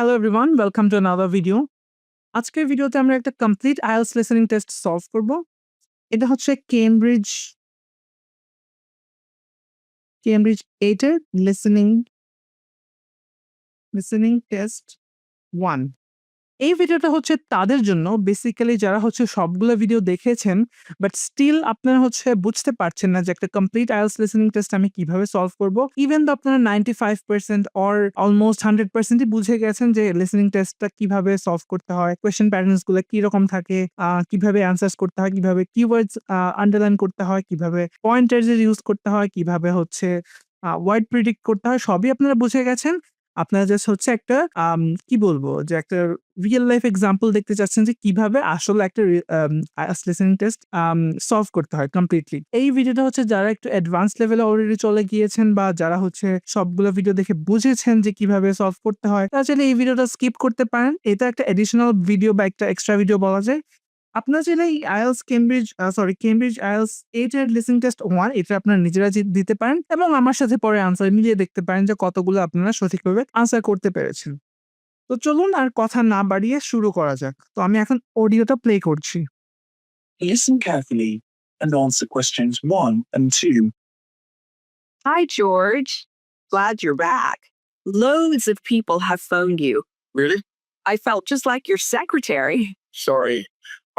Hello everyone, welcome to another video. আজকের ভিডিওতে আমরা একটা complete IELTS listening test solve করব। এটা হচ্ছে কেমব্রিজ 8 এর লিসেনিং টেস্ট 1। এই ভিডিওটা হচ্ছে তাদের জন্য বেসিক্যালি যারা হচ্ছে সবগুলো ভিডিও দেখেছেন বাট স্টিল আপনারা হচ্ছে বুঝতে পারছেন না যে একটা কমপ্লিট IELTS লিসেনিং টেস্ট আমি কিভাবে সলভ করব। ইভেন তো আপনারা 95% অর অলমোস্ট 100%ই বুঝে গেছেন যে লিসেনিং টেস্টটা কিভাবে সলভ করতে হয়, কোয়েশ্চেন প্যাটার্নস গুলো কি রকম থাকে, কিভাবে অ্যানসার্স করতে হয়, কিভাবে কিওয়ার্ডস আন্ডারলাইন করতে হয়, কিভাবে পয়েন্টার্স ইউজ করতে হয়, কিভাবে হচ্ছে ওয়ার্ড প্রিডিক্ট করতে হয়, সবই আপনারা বুঝে গেছেন। আপনারা জাস্ট হচ্ছে একটা কি বলবো যে একটা রিয়েল লাইফ এক্সাম্পল দেখতে চাচ্ছেন যে কিভাবে আসলে একটা IELTS লিসেনিং টেস্ট সলভ করতে হয় কমপ্লিটলি। এই ভিডিওটা হচ্ছে যারা একটু অ্যাডভান্স লেভেলে অলরেডি চলে গিয়েছেন বা যারা হচ্ছে সবগুলো ভিডিও দেখে বুঝেছেন যে কিভাবে সলভ করতে হয়, তারা চাইলে এই ভিডিওটা স্কিপ করতে পারেন। এটা একটা এডিশনাল ভিডিও বা একটা এক্সট্রা ভিডিও বলা যায়। আপনারা চাইলে এই কেমব্রিজ IELTS 8 এর লিসেনিং টেস্ট 1 এটা আপনারা নিজেরা দিতে পারেন এবং আমার সাথে পরে আনসার মিলিয়ে দেখতে পারেন যে কতগুলো আপনারা সঠিকভাবে আনসার করতে পেরেছেন। তো চলুন আর কথা না বাড়িয়ে শুরু করা যাক। তো আমি এখন অডিওটা প্লে করছি। Listen carefully and answer questions 1 and 2. Hi, George. Glad you're back. Loads of people have phoned you. Really? I felt just like your secretary. Sorry.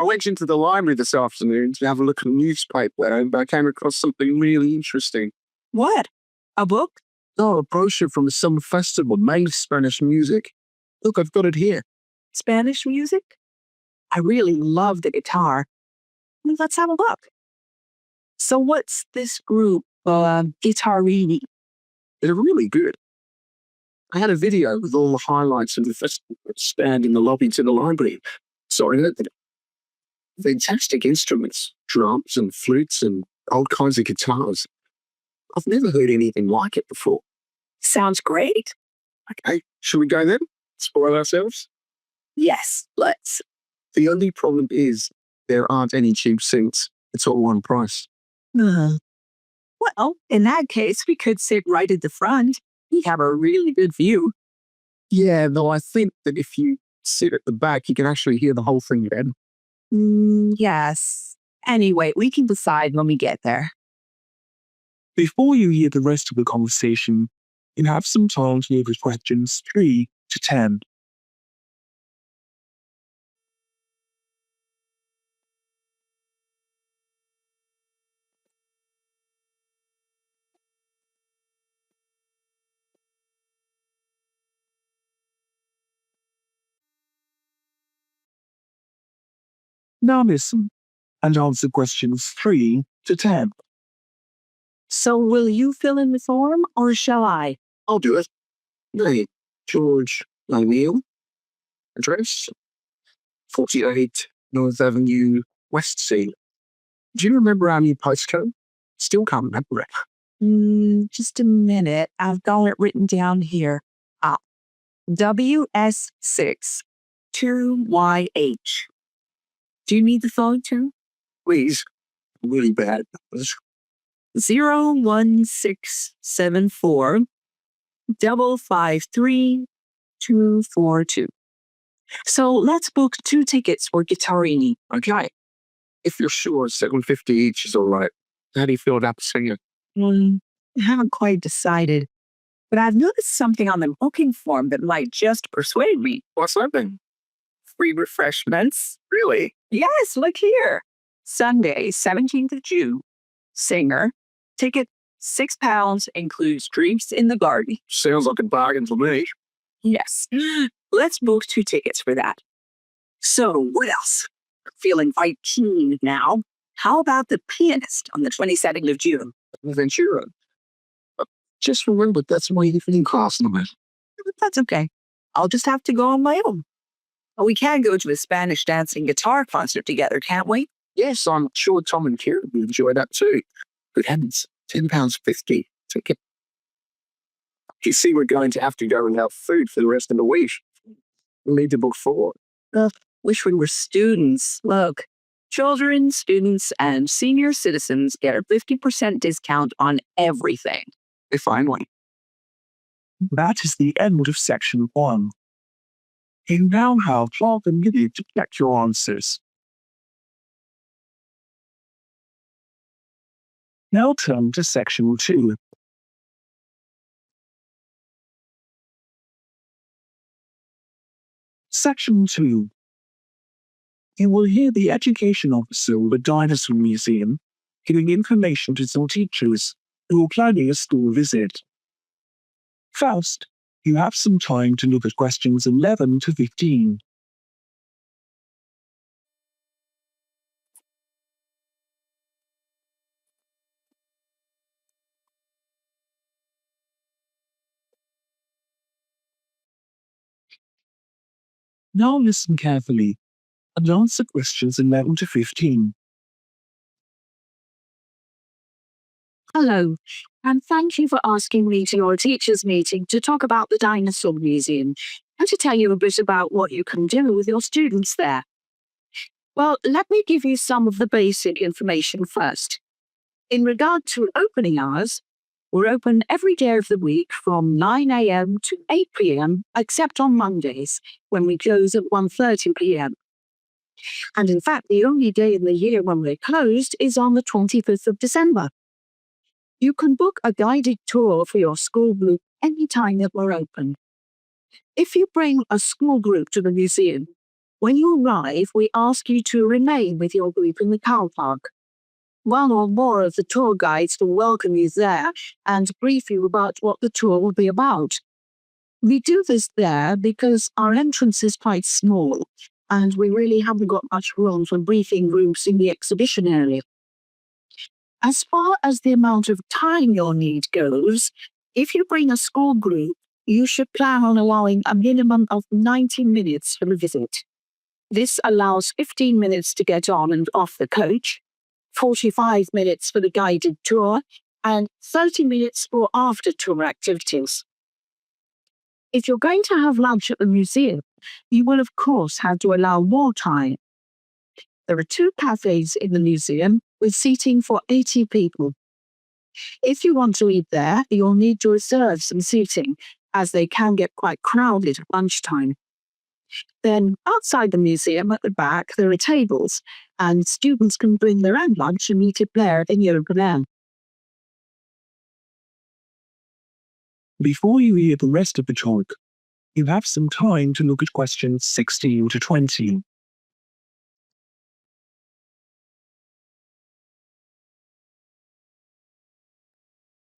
I went into the library this afternoon to have a look at a newspaper and I came across something really interesting. What? A book? Oh, a brochure from a summer festival made of Spanish music. Look, I've got it here. Spanish music? I really love the guitar. Let's have a look. So, what's this group, Guitarini? They're really good. I had a video with all the highlights of the festival stand in the lobby to the library. Sorry, fantastic instruments, drums and flutes and all kinds of guitars. I've never heard anything like it before. Sounds great. Okay, should we go then? Spoil ourselves? Yes, let's. The only problem is there aren't any cheap seats. It's all one price. Well, in that case, we could sit right at the front. We have a really good view. Yeah, though I think that if you sit at the back, you can actually hear the whole thing then. Yes. Anyway, we can decide when we get there. Before you hear the rest of the conversation, you have some time to hear the questions 3 to 10. Now listen and answer questions 3 to 10. So, will you fill in the form or shall I? I'll do it. Name, George O'Neill. Address, 48 North Avenue, West Sea. Do you remember our new postcode? Still can't remember it. Just a minute. I've got it written down here. WS6 2YH. Do you need the phone too? Please. Really bad. 01674 553 242. So let's book 2 tickets for Guitarini. Okay. If you're sure, $7.50 each is all right. How do you feel about the singer? I haven't quite decided, but I've noticed something on the booking form that might just persuade me. What's that then? Free refreshments. Really? Yes, look here. Sunday, 17th of June. Singer. Ticket £6, includes drinks in the garden. Sounds like a bargain to me. Yes. Let's book 2 tickets for that. So, what else? Feeling quite keen now. How about the pianist on the 22nd of June? Ventura. Just remember, that's my evening class number. That's okay. I'll just have to go on my own. We can go to a Spanish dancing guitar concert together, can't we? Yes, I'm sure Tom and Kieran will enjoy that too. Good heavens, £10.50 ticket. You see, we're going to have to go and have food for the rest of the week. We need to book 4. Wish we were students. Look, children, students, and senior citizens get a 50% discount on everything. If only. That is the end of section 1. You now have half a minute to check your answers. Now turn to section 2. Section 2. You will hear the education officer of the Dinosaur Museum giving information to some teachers who are planning a school visit. First, you have some time to look at questions 11 to 15. Now listen carefully and answer questions 11 to 15. Hello, and thank you for asking me to your teachers' meeting to talk about the Dinosaur Museum and to tell you a bit about what you can do with your students there. Well, let me give you some of the basic information first. In regard to opening hours, we're open every day of the week from 9 a.m. to 8 p.m., except on Mondays, when we close at 1:30 p.m. And in fact, the only day in the year when we're closed is on the 25th of December. You can book a guided tour for your school group anytime that we're open. If you bring a school group to the museum, when you arrive, we ask you to remain with your group in the car park. One or more of the tour guides will welcome you there and brief you about what the tour will be about. We do this there because our entrance is quite small and we really haven't got much room for briefing groups in the exhibition area. As far as the amount of time you'll need goes, if you bring a school group, you should plan on allowing a minimum of 90 minutes for the visit. This allows 15 minutes to get on and off the coach, 45 minutes for the guided tour, and 30 minutes for after-tour activities. If you're going to have lunch at the museum, you will of course have to allow more time. There are 2 cafes in the museum with seating for 80 people. If you want to eat there, you'll need to reserve some seating, as they can get quite crowded at lunchtime. Then, outside the museum at the back, there are tables, and students can bring their own lunch and eat it there in the open air. Before you hear the rest of the talk, you have some time to look at questions 16 to 20.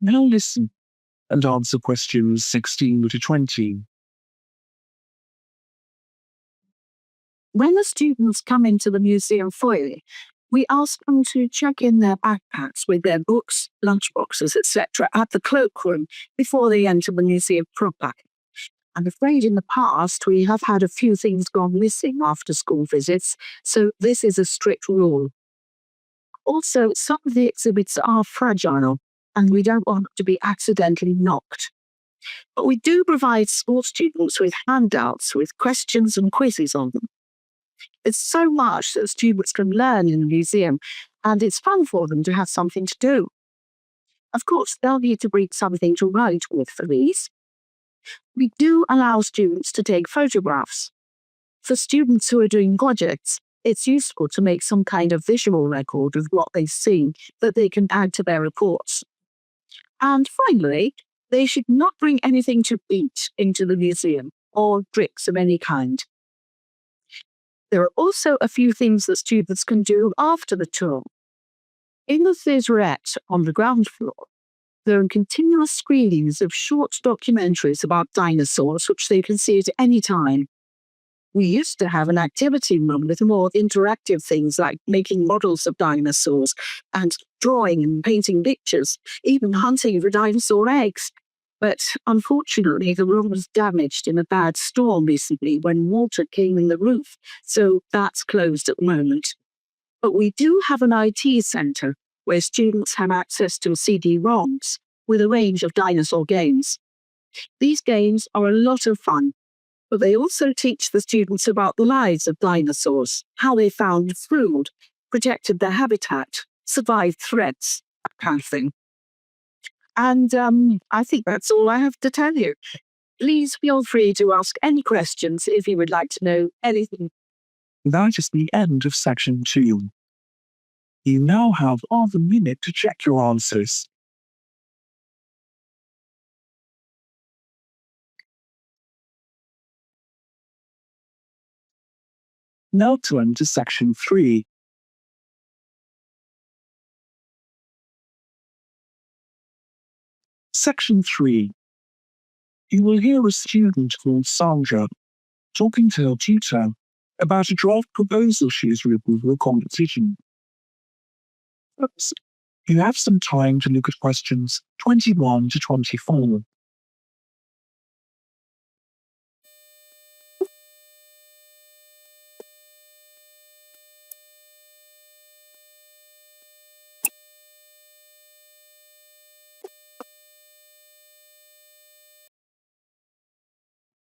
Now listen and answer questions 16 to 20. When the students come into the museum foyer, we ask them to check in their backpacks with their books, lunchboxes, etc. at the cloakroom before they enter the museum proper. I'm afraid in the past we have had a few things gone missing after school visits, so this is a strict rule. Also, some of the exhibits are fragile, and we don't want to be accidentally knocked. But we do provide school students with handouts with questions and quizzes on them. It's so much that students can learn in the museum, and it's fun for them to have something to do. Of course, they'll need to bring something to write with for these. We do allow students to take photographs. For students who are doing projects, it's useful to make some kind of visual record of what they've seen that they can add to their reports. And finally, they should not bring anything to eat into the museum or drinks of any kind. There are also a few things that students can do after the tour. In the theaterette on the ground floor, there are continuous screenings of short documentaries about dinosaurs which they can see at any time. We used to have an activity room with more interactive things like making models of dinosaurs and drawing and painting pictures, even hunting for dinosaur eggs. But unfortunately, the room was damaged in a bad storm recently when water came in the roof, so that's closed at the moment. But we do have an IT centre where students have access to CD-ROMs with a range of dinosaur games. These games are a lot of fun, but they also teach the students about the lives of dinosaurs, how they found food, protected their habitat, survived threats, that kind of thing. And I think that's all I have to tell you. Please feel free to ask any questions if you would like to know anything. That is the end of section 2. You now have half a minute to check your answers. Now turn to section 3. Section 3. You will hear a student called Sandra talking to her tutor about a draft proposal she has written for a competition. First, you have some time to look at questions 21 to 24.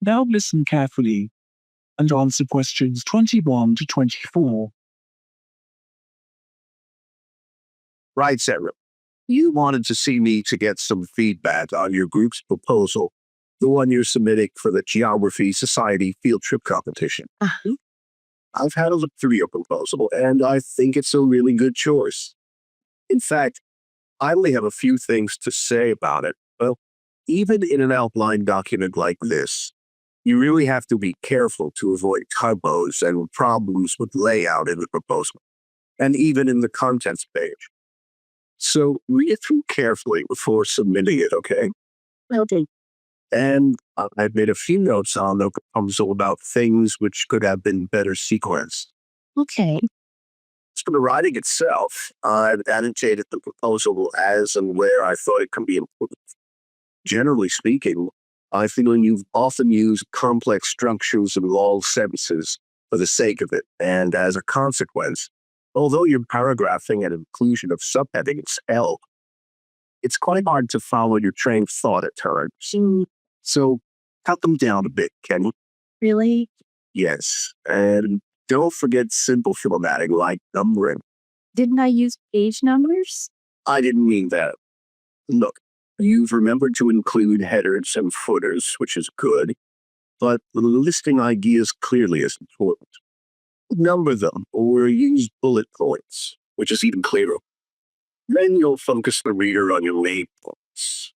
Now listen carefully and answer questions 21 to 24. Right, Sarah. You wanted to see me to get some feedback on your group's proposal, the one you're submitting for the Geography Society field trip competition. I've had a look through your proposal, and I think it's a really good choice. In fact, I only have a few things to say about it. Well, even in an outline document like this, you really have to be careful to avoid typos and problems with layout in the proposal, and even in the contents page. So read it through carefully before submitting it, okay? Well done. And I've made a few notes on the proposal about things which could have been better sequenced. Okay. As for the writing itself, I've annotated the proposal as and where I thought it could be improved. Generally speaking, I feel you've often used complex structures and long sentences for the sake of it, and as a consequence, although your paragraphing and inclusion of subheadings help, it's quite hard to follow your train of thought at times. So cut them down a bit, can you? Really? Yes, and don't forget simple formatting like numbering. Didn't I use page numbers? I didn't mean that. Look, you've remembered to include headers and footers, which is good, but the listing ideas clearly is important. Number them or use bullet points, which is even clearer. Then you'll focus the reader on your main points.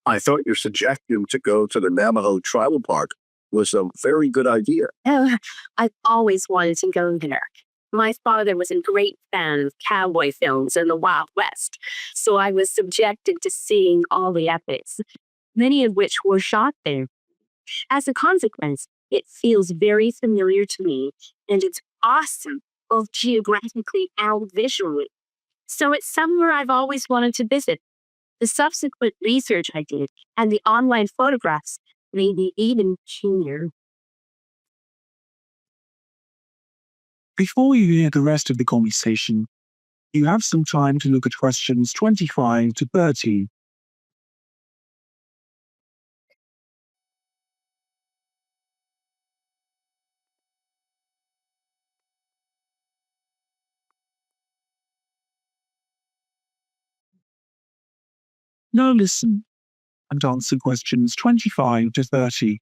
I thought your suggestion to go to the Navajo Tribal Park was a very good idea. Oh, I've always wanted to go there. My father was a great fan of cowboy films and the Wild West, so I was subjected to seeing all the epics, many of which were shot there. As a consequence, it feels very familiar to me, and it's awesome, both geographically and visually. So it's somewhere I've always wanted to visit. The subsequent research I did and the online photographs made me even keener. Before you hear the rest of the conversation, you have some time to look at questions 25 to 30. Now listen and answer questions 25 to 30.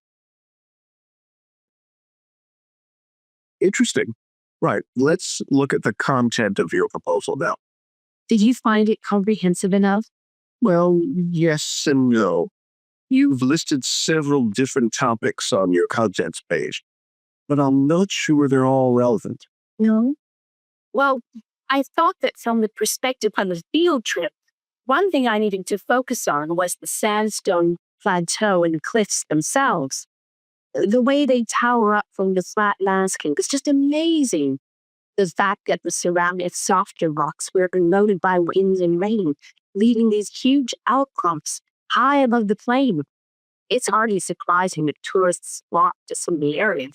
Interesting. Right, let's look at the content of your proposal now. Did you find it comprehensive enough? Well, yes and no. You've listed several different topics on your contents page, but I'm not sure they're all relevant. No. Well, I thought that from the perspective of the field trip, one thing I needed to focus on was the sandstone plateau and the cliffs themselves. The way they tower up from the flat landscape is just amazing. The fact that the surrounding softer rocks were eroded by winds and rain, leaving these huge outcrops high above the plain. It's hardly surprising that tourists flock to some of the area.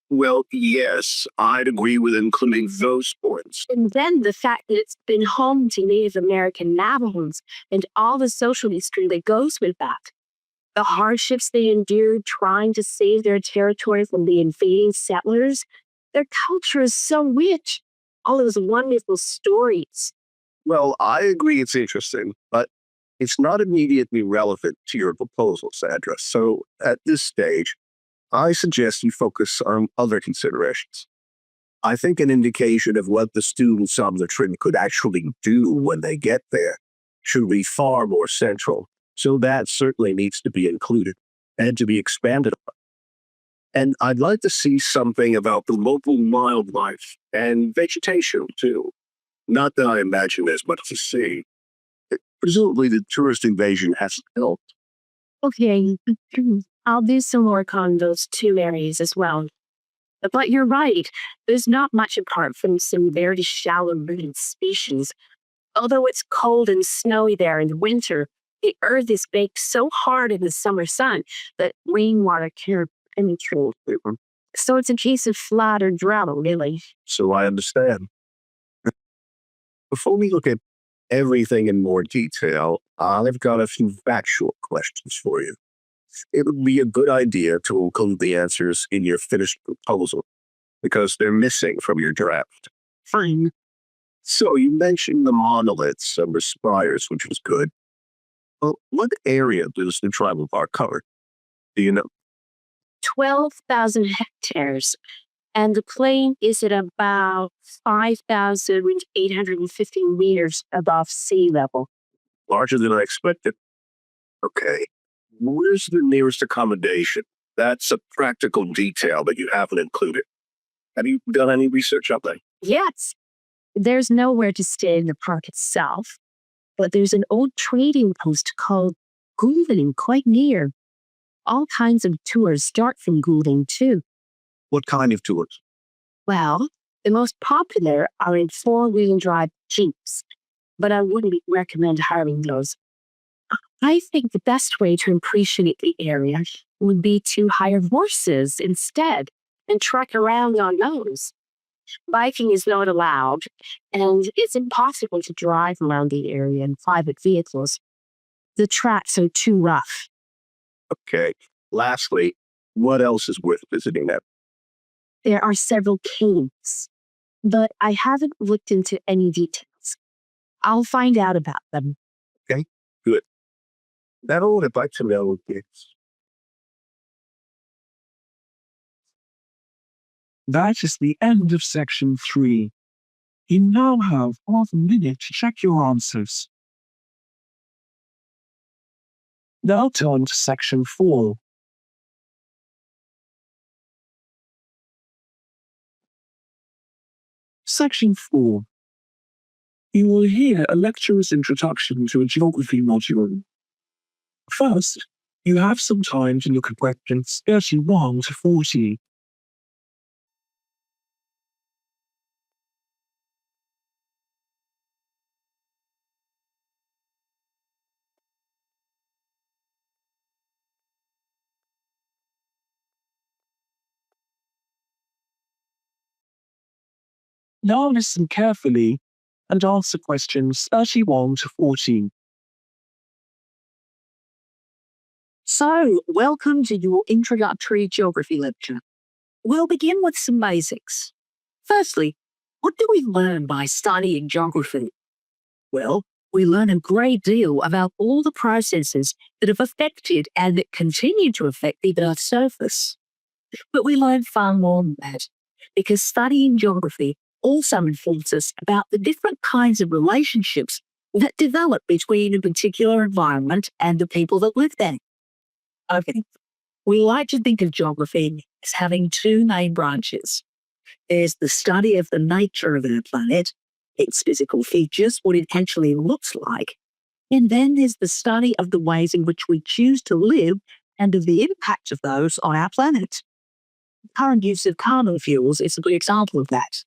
Well, yes, I'd agree with including those points. And then the fact that it's been home to Native American Navajos and all the social history that goes with that. The hardships they endured trying to save their territory from the invading settlers. Their culture is so rich. All those wonderful stories. Well, I agree it's interesting, but It's not immediately relevant to your proposal, Sandra. So at this stage, I suggest you focus on other considerations. I think an indication of what the students on the trip could actually do when they get there should be far more central. So that certainly needs to be included and to be expanded upon. And I'd like to see something about the local wildlife and vegetation too. Not that I imagine there's much to see. Presumably the tourist invasion has helped. Okay, I'll do some work on those two areas as well. But you're right, there's not much apart from some very shallow rooted species. Although it's cold and snowy there in the winter, the earth is baked so hard in the summer sun that rainwater can't penetrate. So it's a case of flood or drought, really. So I understand. Before we look at everything in more detail, I've got a few factual questions for you. It would be a good idea to include the answers in your finished proposal because they're missing from your draft. Fine. So you mentioned the monoliths and the spires, which was good. Well, what area does the tribal park cover? Do you know? 12,000 hectares. And the plain is at about 5,850 meters above sea level. Larger than I expected. Okay. Where's the nearest accommodation? That's a practical detail that you haven't included. Have you done any research on that? Yes, there's nowhere to stay in the park itself, but there's an old trading post called Goulding quite near. All kinds of tours start from Goulding too. What kind of tours? Well, the most popular are in four-wheel drive Jeeps, but I wouldn't recommend hiring those. I think the best way to appreciate the area would be to hire horses instead and trek around on those. Biking is not allowed, and it's impossible to drive around the area in private vehicles. The tracks are too rough. Okay. Lastly, what else is worth visiting there? There are several caves, but I haven't looked into any details. I'll find out about them. Good. Now what I'd like to know is, that is the end of section 3. You now have half a minute to check your answers. Now turn to section 4. Section 4. You will hear a lecturer's introduction to a geography module. First, you have some time to look at questions 31 to 40. Now listen carefully and answer questions 31 to 40. So, welcome to your introductory geography lecture. We'll begin with some basics. Firstly, what do we learn by studying geography? Well, we learn a great deal about all the processes that have affected and that continue to affect the Earth's surface. But we learn far more than that, because studying geography also informs us about the different kinds of relationships that develop between a particular environment and the people that live there. Okay, we like to think of geography as having two main branches. There's the study of the nature of our planet, its physical features, what it actually looks like, and then there's the study of the ways in which we choose to live and of the impact of those on our planet. The current use of carbon fuels is a good example of that.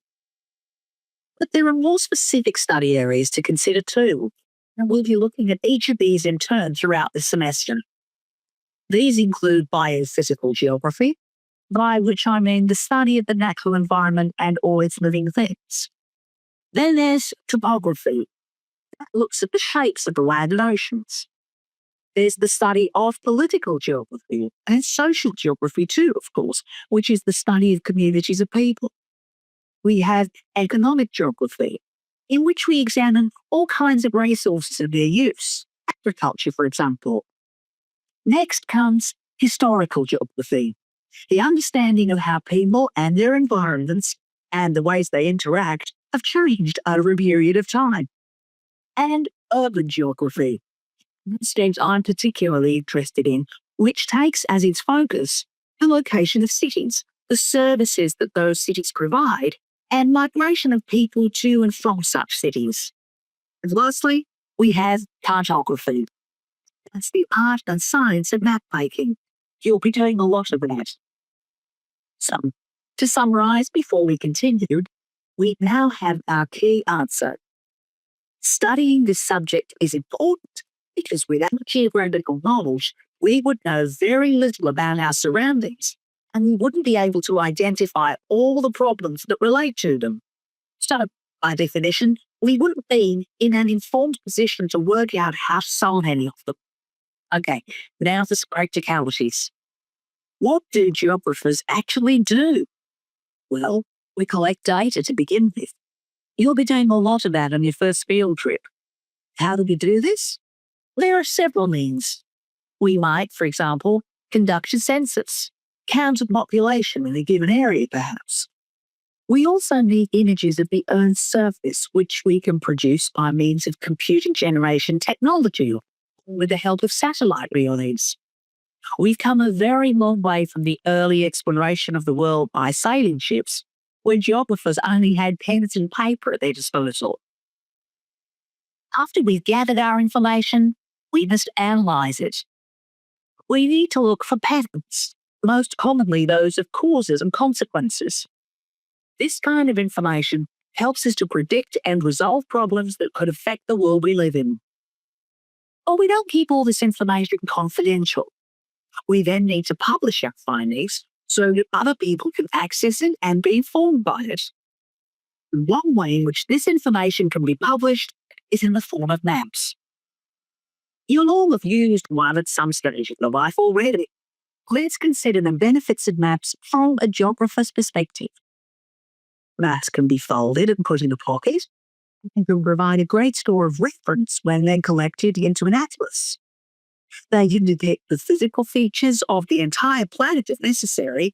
But there are more specific study areas to consider too, and we'll be looking at each of these in turn throughout the semester. These include biophysical geography, by which I mean the study of the natural environment and all its living things. Then there's topography, that looks at the shapes of the land and oceans. There's the study of political geography and social geography too, of course, which is the study of communities of people. We have economic geography, in which we examine all kinds of resources and their use, agriculture, for example. Next comes historical geography, the understanding of how people and their environments and the ways they interact have changed over a period of time. And urban geography, things I'm particularly interested in, which takes as its focus the location of cities, the services that those cities provide, and migration of people to and from such cities. And lastly, we have cartography. That's the art and science of map making. You'll be doing a lot of that. So, to summarise before we continue, we now have our key answer. Studying this subject is important because without geographical knowledge, we would know very little about our surroundings and we wouldn't be able to identify all the problems that relate to them. So, by definition, we wouldn't be in an informed position to work out how to solve any of them. Okay, now for practicalities. What do geographers actually do? Well, we collect data to begin with. You'll be doing a lot of that on your first field trip. How do we do this? There are several means. We might, for example, conduct a census, count a population in a given area, perhaps. We also need images of the Earth's surface, which we can produce by means of computer generation technology with the help of satellite reels. We've come a very long way from the early exploration of the world by sailing ships, where geographers only had pens and paper at their disposal. After we've gathered our information, we must analyze it. We need to look for patterns, most commonly those of causes and consequences. This kind of information helps us to predict and resolve problems that could affect the world we live in. But we don't keep all this information confidential. We then need to publish our findings so that other people can access it and be informed by it. One way in which this information can be published is in the form of maps. You'll all have used one at some stage in your life already. Let's consider the benefits of maps from a geographer's perspective. Maps can be folded and put in a pocket and can provide a great store of reference when they're collected into an atlas. They can depict the physical features of the entire planet if necessary,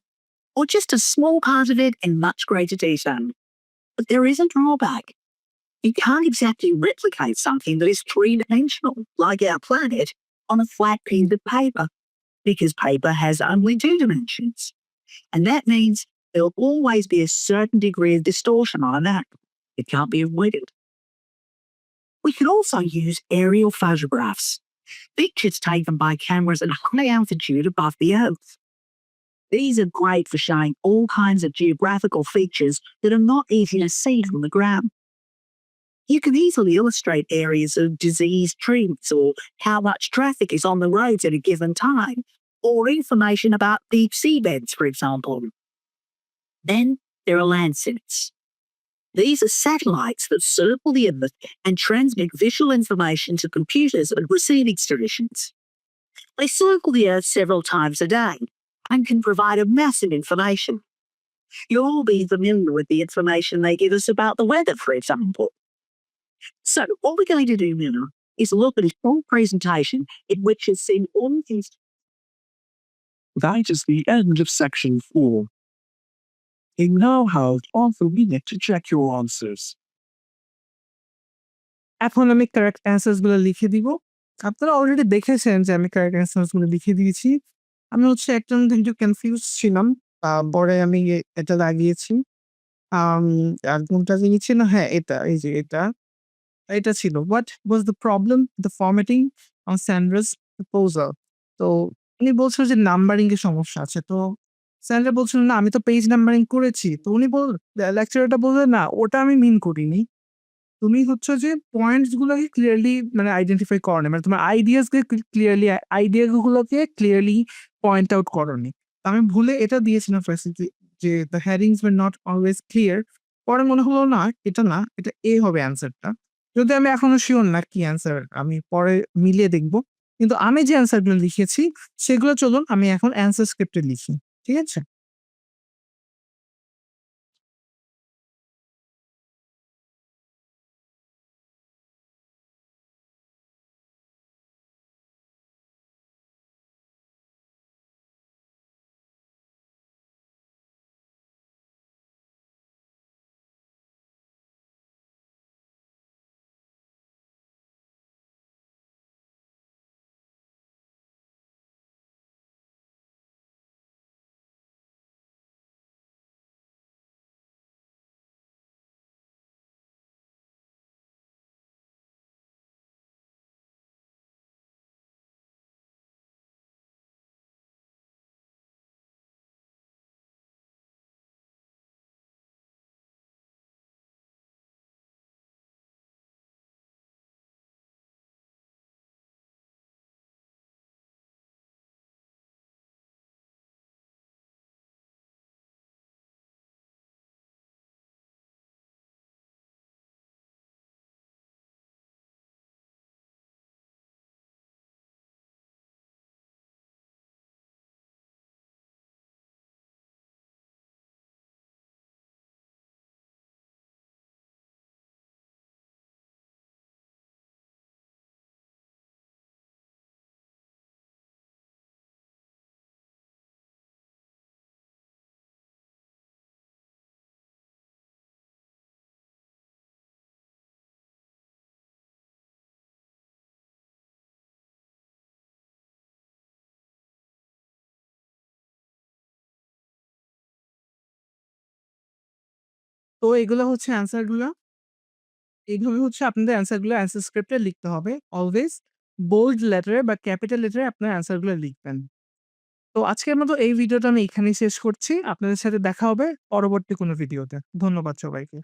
or just a small part of it in much greater detail. But there is a drawback. You can't exactly replicate something that is three-dimensional, like our planet, on a flat piece of paper, because paper has only 2 dimensions. And that means there'll always be a certain degree of distortion on a map. It can't be avoided. We can also use aerial photographs, pictures taken by cameras at high altitude above the Earth. These are great for showing all kinds of geographical features that are not easy to see from the ground. You can easily illustrate areas of diseased trees or how much traffic is on the roads at a given time, or information about deep seabeds, for example. Then there are landsats. These are satellites that circle the Earth and transmit visual information to computers at receiving stations. They circle the Earth several times a day and can provide a massive information. You'll all be familiar with the information they give us about the weather, for example. So what we're going to do now is look at a full presentation in which you've seen all these. That is the end of section 4. You now have half a minute to check your answers. এখন আমি correct answers গুলো লিখে দিব। আপনারা already দেখেছেন যে আমি correct answers গুলো লিখে দিয়েছি। আমি হচ্ছে একটা একটু কনফিউজ ছিলাম, পরে আমি এটা লাগিয়েছি। আর কোনটা ছিল? হ্যাঁ, এই যে এটা ছিল। What was the problem the formatting on Sandra's proposal? তো উনি বলছিল যে নাম্বারিং এর সমস্যা আছে। তো স্যান্ড্রা বলছিল, না আমি তো পেজ নাম্বারিং করেছি। তো উনি লেকচারারটা বললেন, না ওটা আমি মিন করিনি। তুমি হচ্ছে যে পয়েন্টস গুলোকে ক্লিয়ারলি মানে আইডেন্টিফাই করো না। মানে তোমার আইডিয়াগুলোকে ক্লিয়ারলি পয়েন্ট আউট করোনি। আমি ভুলে এটা দিয়েছিলাম ফার্স্টে যে the headings wire not always clear. পরে মনে হলো না, এটা এ হবে অ্যান্সারটা। যদি আমি এখনো সিওর না কি অ্যান্সার, আমি পরে মিলিয়ে দেখব। কিন্তু আমি যে অ্যান্সারগুলো লিখেছি সেগুলো চলুন আমি এখন অ্যান্সার স্ক্রিপ্টে লিখি। ঠিক আছে? তো এগুলো হচ্ছে অ্যান্সারগুলো। এইভাবে হচ্ছে আপনাদের অ্যান্সারগুলো অ্যান্সার স্ক্রিপ্টে লিখতে হবে। অলওয়েজ বোল্ড লেটারে বা ক্যাপিটাল লেটারে আপনার অ্যান্সারগুলো লিখবেন। তো আজকের মতো এই ভিডিওটা আমি এখানেই শেষ করছি। আপনাদের সাথে দেখা হবে পরবর্তী কোনো ভিডিওতে। ধন্যবাদ সবাইকে।